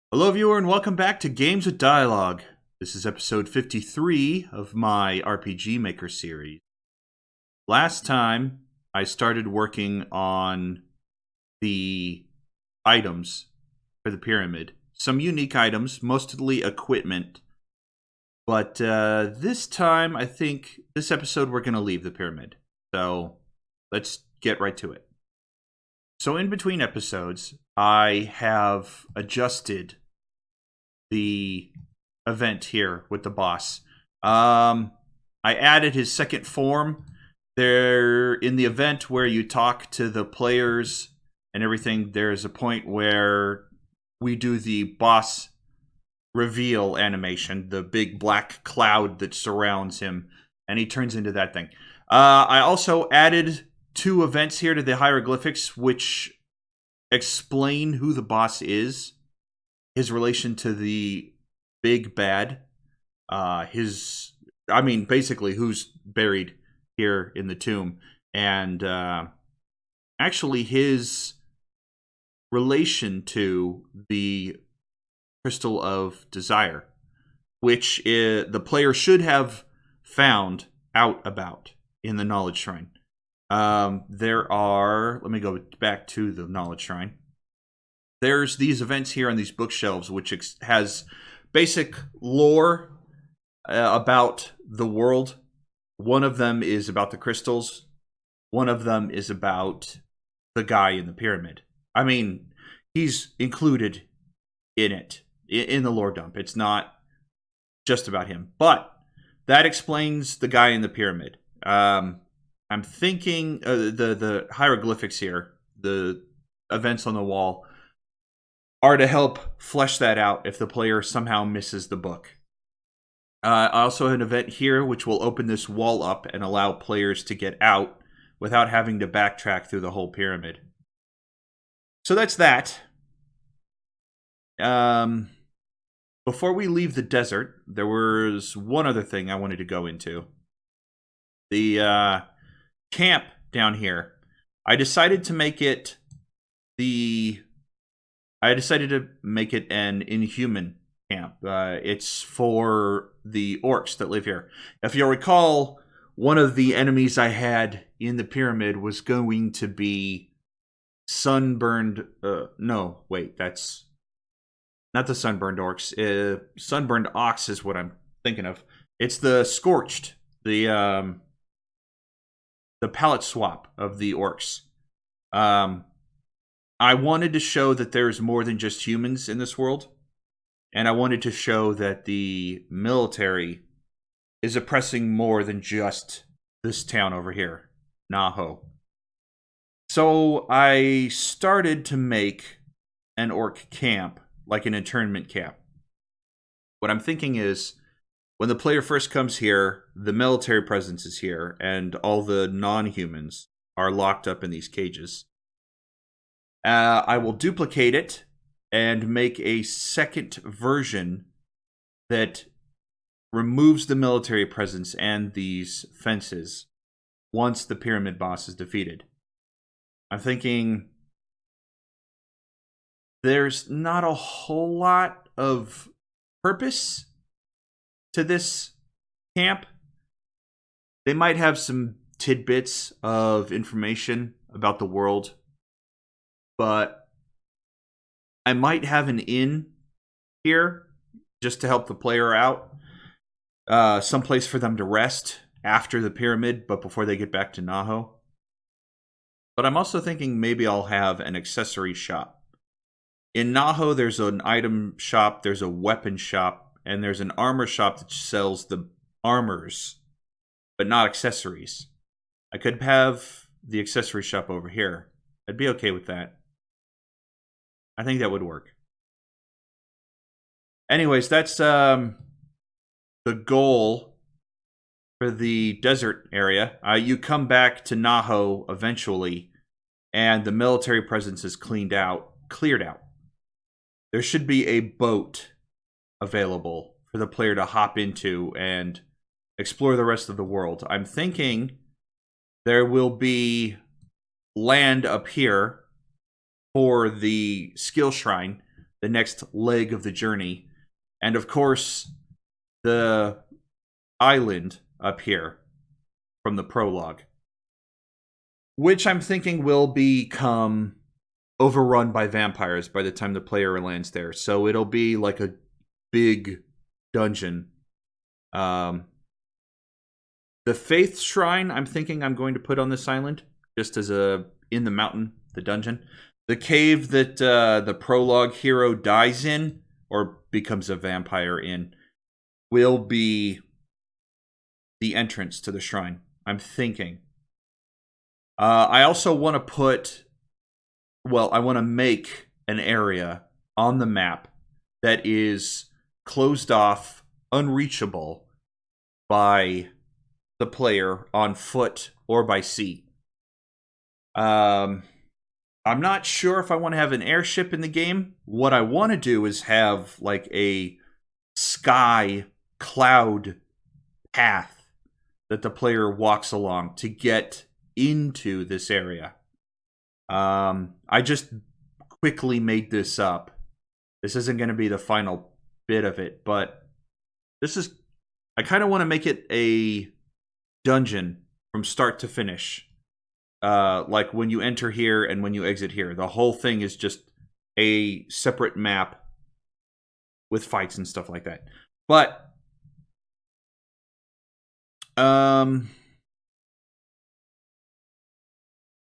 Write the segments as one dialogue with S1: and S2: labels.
S1: Hello, viewer, and welcome back to Games with Dialogue. This is episode 53 of my RPG Maker series. Last time, I started working on the items for the pyramid. Some unique items, mostly equipment. But this time, I think this episode we're going to leave the pyramid. So let's get right to it. So in between episodes, I have adjusted the event here with the boss. I added his second form. There, in the event where you talk to the players and everything, there's a point where we do the boss reveal animation, the big black cloud that surrounds him, and he turns into that thing. I also added two events here to the hieroglyphics, which explain who the boss is, his relation to the big bad, basically who's buried here in the tomb, and actually his relation to the Crystal of Desire, which the player should have found out about in the Knowledge Shrine. Let me go back to the Knowledge Shrine. There's these events here on these bookshelves, which has basic lore about the world. One of them is about the crystals. One of them is about the guy in the pyramid. I mean, he's included in it, in the lore dump. It's not just about him. But that explains the guy in the pyramid. I'm thinking the hieroglyphics here, the events on the wall, are to help flesh that out if the player somehow misses the book. I also have an event here which will open this wall up and allow players to get out without having to backtrack through the whole pyramid. So that's that. Before we leave the desert, there was one other thing I wanted to go into. The camp down here. I decided to make it an inhuman camp. It's for the orcs that live here. If you'll recall, one of the enemies I had in the pyramid was going to be sunburned. No, wait, that's not the sunburned orcs. Sunburned ox is what I'm thinking of. It's the scorched, the palette swap of the orcs. I wanted to show that there's more than just humans in this world. And I wanted to show that the military is oppressing more than just this town over here, Naho. So I started to make an orc camp, like an internment camp. What I'm thinking is, when the player first comes here, the military presence is here, and all the non-humans are locked up in these cages. I will duplicate it and make a second version that removes the military presence and these fences once the pyramid boss is defeated. I'm thinking there's not a whole lot of purpose to this camp. They might have some tidbits of information about the world, but I might have an inn here just to help the player out. Some place for them to rest after the pyramid, but before they get back to Naho. But I'm also thinking maybe I'll have an accessory shop. In Naho, there's an item shop, there's a weapon shop, and there's an armor shop that sells the armors, but not accessories. I could have the accessory shop over here. I'd be okay with that. I think that would work. Anyways, that's the goal for the desert area. You come back to Naho eventually, and the military presence is cleared out. There should be a boat available for the player to hop into and explore the rest of the world. I'm thinking there will be land up here for the skill shrine, the next leg of the journey. And of course, the island up here from the prologue, which I'm thinking will become overrun by vampires by the time the player lands there. So it'll be like a big dungeon. The Faith Shrine, I'm thinking I'm going to put on this island, just as in the mountain, the dungeon. The cave that the prologue hero dies in, or becomes a vampire in, will be the entrance to the shrine, I'm thinking. I also want to put... Well, I want to make an area on the map that is closed off, unreachable by the player on foot or by sea. I'm not sure if I want to have an airship in the game. What I want to do is have like a sky cloud path that the player walks along to get into this area. I just quickly made this up. This isn't going to be the final bit of it, but I kind of want to make it a dungeon from start to finish. Like when you enter here and when you exit here. The whole thing is just a separate map with fights and stuff like that. But, so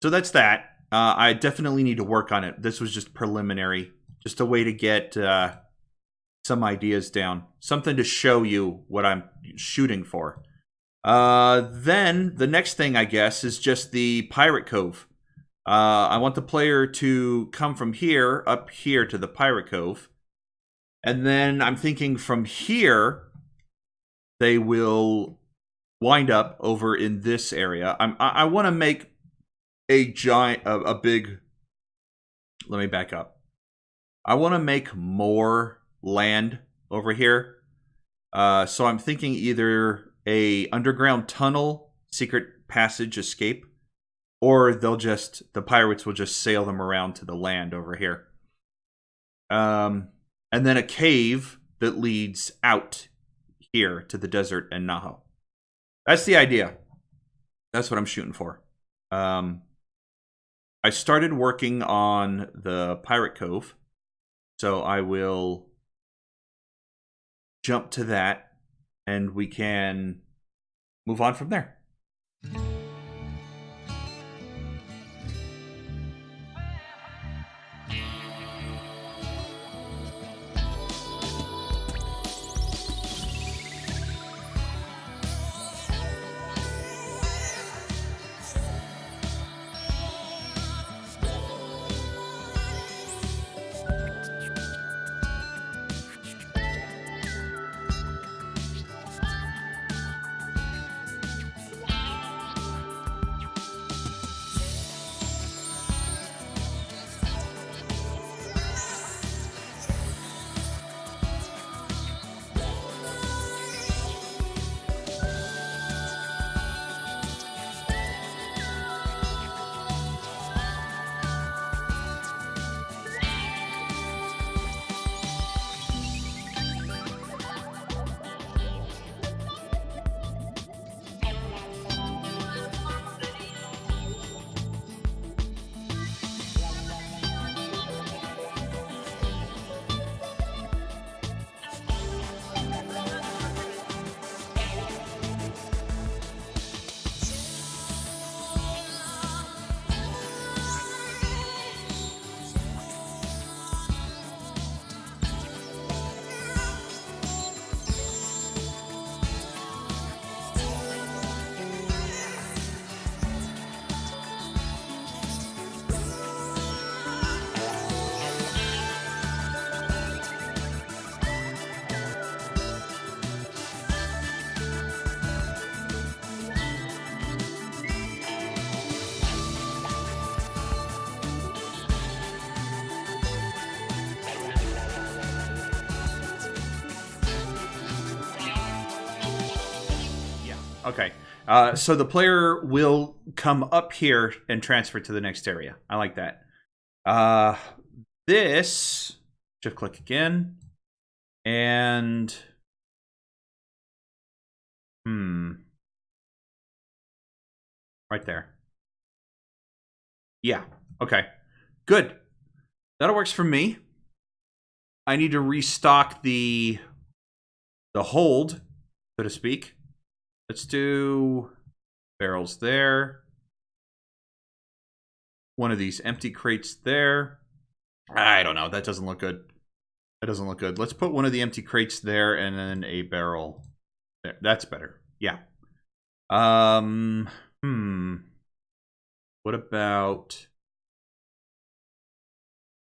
S1: that's that. I definitely need to work on it. This was just preliminary. Just a way to get some ideas down. Something to show you what I'm shooting for. Then, the next thing, I guess, is just the Pirate Cove. I want the player to come from here, up here to the Pirate Cove. And then I'm thinking from here, they will wind up over in this area. I want to make a big... Let me back up. I want to make more land over here. So I'm thinking either a underground tunnel, secret passage, escape, or the pirates will just sail them around to the land over here. And then a cave that leads out here to the desert and Naho. That's the idea. That's what I'm shooting for. I started working on the Pirate Cove, so I will jump to that, and we can move on from there. Okay. So the player will come up here and transfer to the next area. I like that. This, Shift click again. And right there. Yeah. Okay. Good. That works for me. I need to restock the hold, so to speak. Let's do barrels there. One of these empty crates there. I don't know. That doesn't look good. That doesn't look good. Let's put one of the empty crates there and then a barrel there. That's better. Yeah. What about...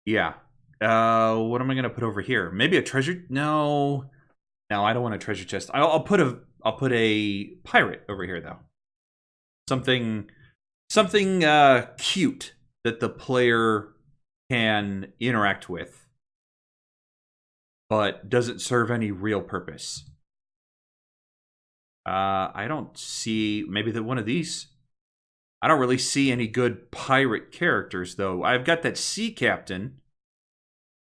S1: Yeah. What am I gonna put over here? Maybe a treasure? No. No, I don't want a treasure chest. I'll put a pirate over here though. Something cute that the player can interact with, but doesn't serve any real purpose. I don't see... Maybe one of these. I don't really see any good pirate characters, though. I've got that sea captain,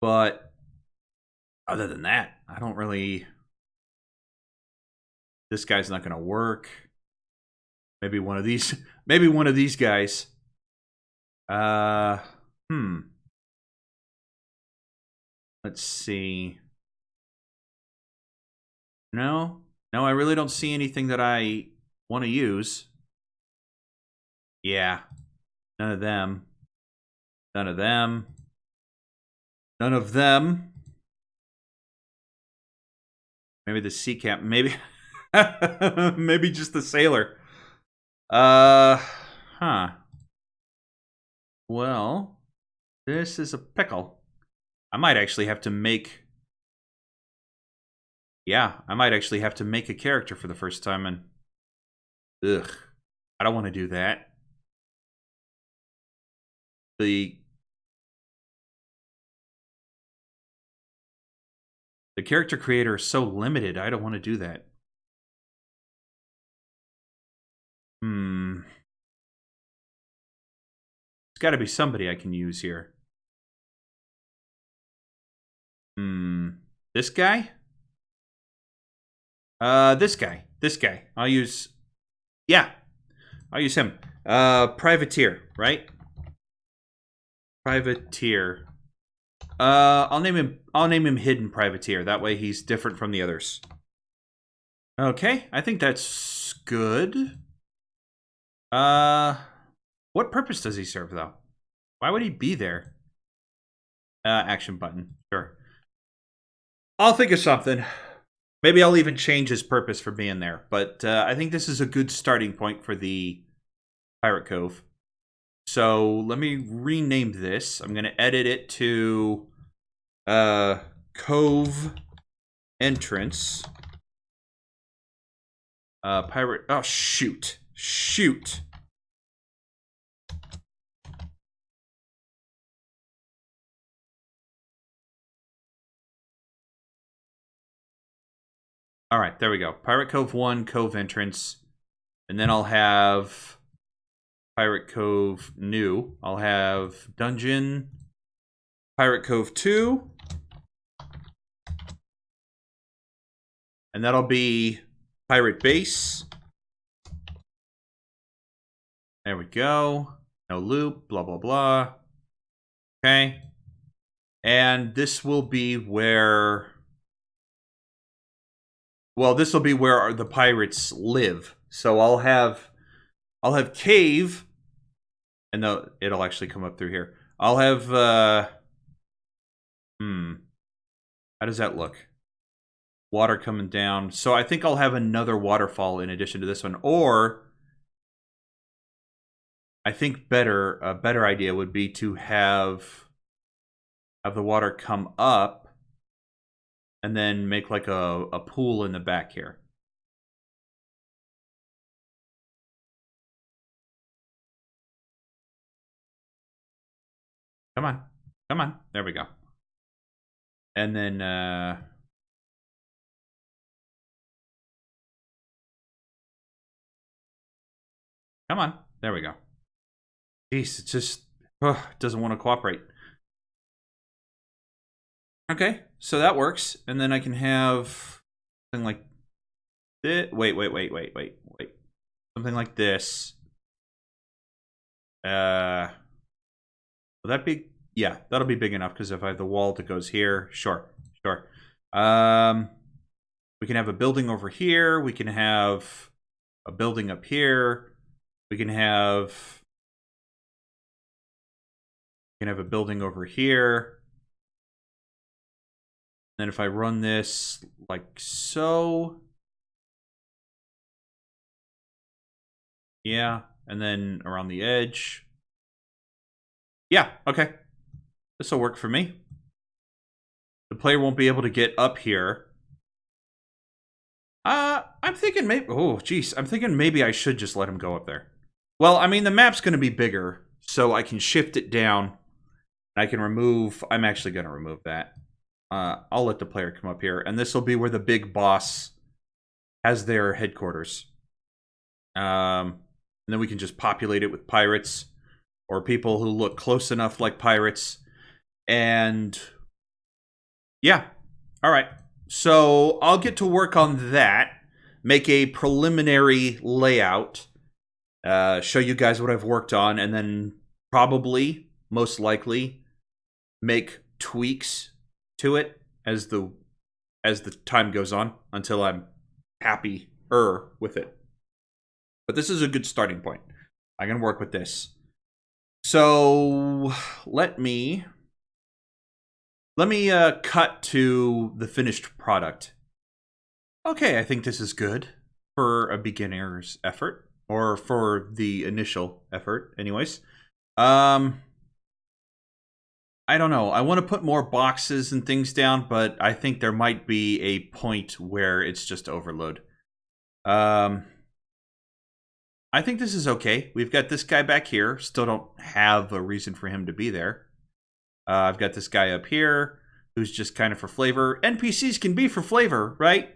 S1: but other than that, I don't really... This guy's not going to work. Maybe one of these. Maybe one of these guys. Let's see. No, I really don't see anything that I want to use. Yeah, none of them. None of them. None of them. Maybe the sea cap. Maybe, maybe just the sailor. Well, this is a pickle. I might actually have to make... Yeah, I might actually have to make a character for the first time, and... Ugh. I don't want to do that. The character creator is so limited, I don't want to do that. There's got to be somebody I can use here. This guy? This guy. I'll use... Yeah, I'll use him. Privateer, right? Privateer. I'll name him Hidden Privateer. That way he's different from the others. Okay, I think that's good. What purpose does he serve, though? Why would he be there? Action button. Sure. I'll think of something. Maybe I'll even change his purpose for being there. But I think this is a good starting point for the Pirate Cove. So let me rename this. I'm going to edit it to Cove Entrance. Pirate... Oh, shoot. Shoot. All right, there we go. Pirate Cove 1, Cove Entrance. And then I'll have Pirate Cove New. I'll have Dungeon, Pirate Cove 2. And that'll be Pirate Base. There we go. No loop, blah, blah, blah. Okay. And this will be where... Well, this will be where the pirates live. So I'll have cave, and no, it'll actually come up through here. I'll have how does that look? Water coming down. So I think I'll have another waterfall in addition to this one, or I think a better idea would be to have the water come up and then make like a pool in the back here. Come on. Come on. There we go. And then come on. There we go. Jeez, it just doesn't want to cooperate. Okay, so that works. And then I can have something like this. Wait. Something like this. Will that be? Yeah, that'll be big enough because if I have the wall that goes here, sure. We can have a building over here. We can have a building up here. We can have a building over here. Then if I run this like so, yeah, and then around the edge. Yeah, okay. This will work for me. The player won't be able to get up here. I'm thinking maybe, oh, geez, I'm thinking maybe I should just let him go up there. Well, I mean, the map's going to be bigger, so I can shift it down. I can remove, I'm actually going to remove that. I'll let the player come up here, and this will be where the big boss has their headquarters. And then we can just populate it with pirates or people who look close enough like pirates. And yeah, all right. So I'll get to work on that, make a preliminary layout, show you guys what I've worked on, and then probably, most likely, make tweaks to it as the time goes on until I'm happier with it. But this is a good starting point. I can work with this. So let me cut to the finished product. Okay, I think this is good for a beginner's effort, or for the initial effort, anyways. I don't know. I want to put more boxes and things down, but I think there might be a point where it's just overload. I think this is okay. We've got this guy back here. Still don't have a reason for him to be there. I've got this guy up here who's just kind of for flavor. NPCs can be for flavor, right?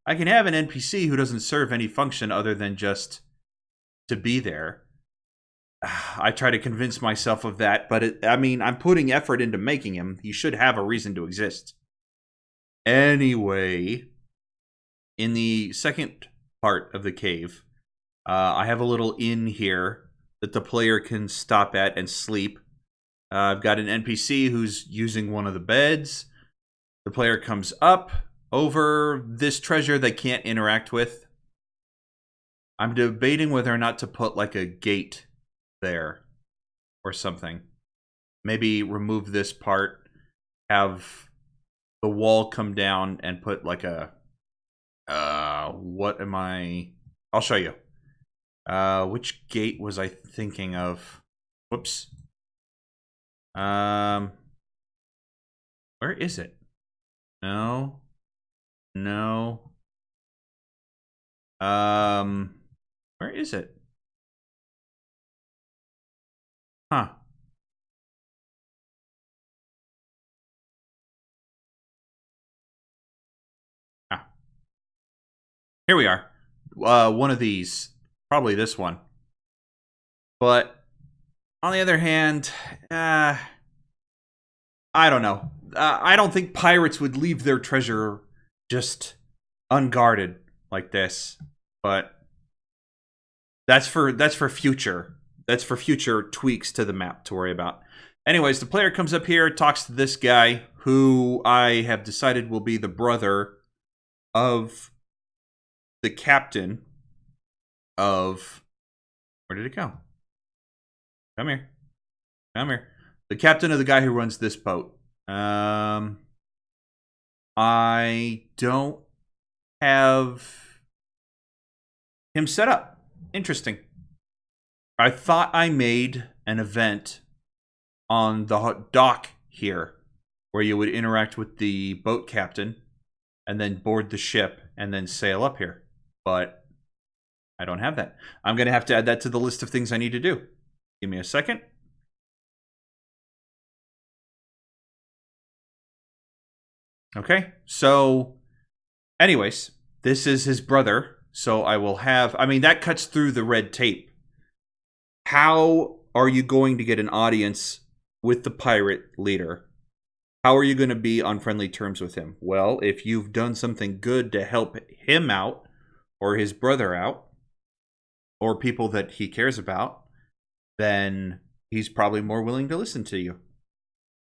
S1: I can have an NPC who doesn't serve any function other than just to be there. I try to convince myself of that, but I mean, I'm putting effort into making him. He should have a reason to exist. Anyway, in the second part of the cave, I have a little inn here that the player can stop at and sleep. I've got an NPC who's using one of the beds. The player comes up over this treasure they can't interact with. I'm debating whether or not to put like a gate there or something. Maybe remove this part, have the wall come down and put like a what am I? I'll show you. Which gate was I thinking of? Whoops. Where is it? No. Where is it? Huh. Ah. Here we are. One of these. Probably this one. But on the other hand, I don't know. I don't think pirates would leave their treasure just unguarded like this. But that's for future. That's for future tweaks to the map to worry about. Anyways, the player comes up here, talks to this guy, who I have decided will be the brother of the captain of... Where did it go? Come here. The captain of the guy who runs this boat. I don't have him set up. Interesting. I thought I made an event on the dock here where you would interact with the boat captain and then board the ship and then sail up here. But I don't have that. I'm going to have to add that to the list of things I need to do. Give me a second. Okay, so anyways, this is his brother. So I will have, I mean, that cuts through the red tape. How are you going to get an audience with the pirate leader? How are you going to be on friendly terms with him? Well, if you've done something good to help him out, or his brother out, or people that he cares about, then he's probably more willing to listen to you.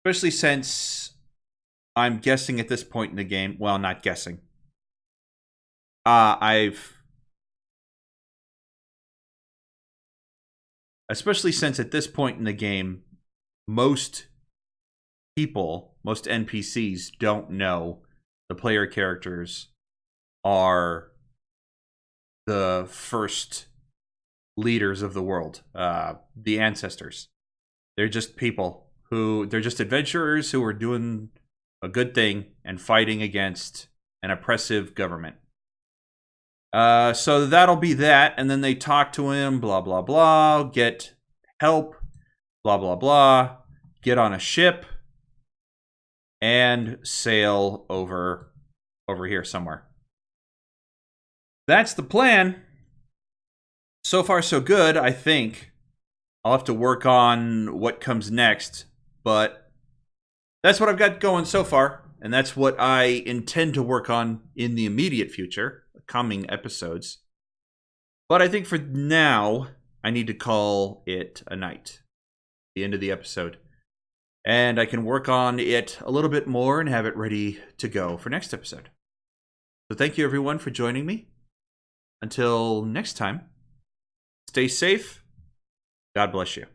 S1: Especially since I'm guessing at this point in the game, well, not guessing. Especially since at this point in the game, most people, most NPCs don't know the player characters are the first leaders of the world, the ancestors. They're just people they're just adventurers who are doing a good thing and fighting against an oppressive government. So that'll be that, and then they talk to him, blah, blah, blah, get help, blah, blah, blah, get on a ship, and sail over here somewhere. That's the plan. So far, so good, I think. I'll have to work on what comes next, but that's what I've got going so far, and that's what I intend to work on in the immediate future, coming episodes. But I think for now, I need to call it a night, the end of the episode. And I can work on it a little bit more and have it ready to go for next episode. So thank you everyone for joining me. Until next time, stay safe. God bless you.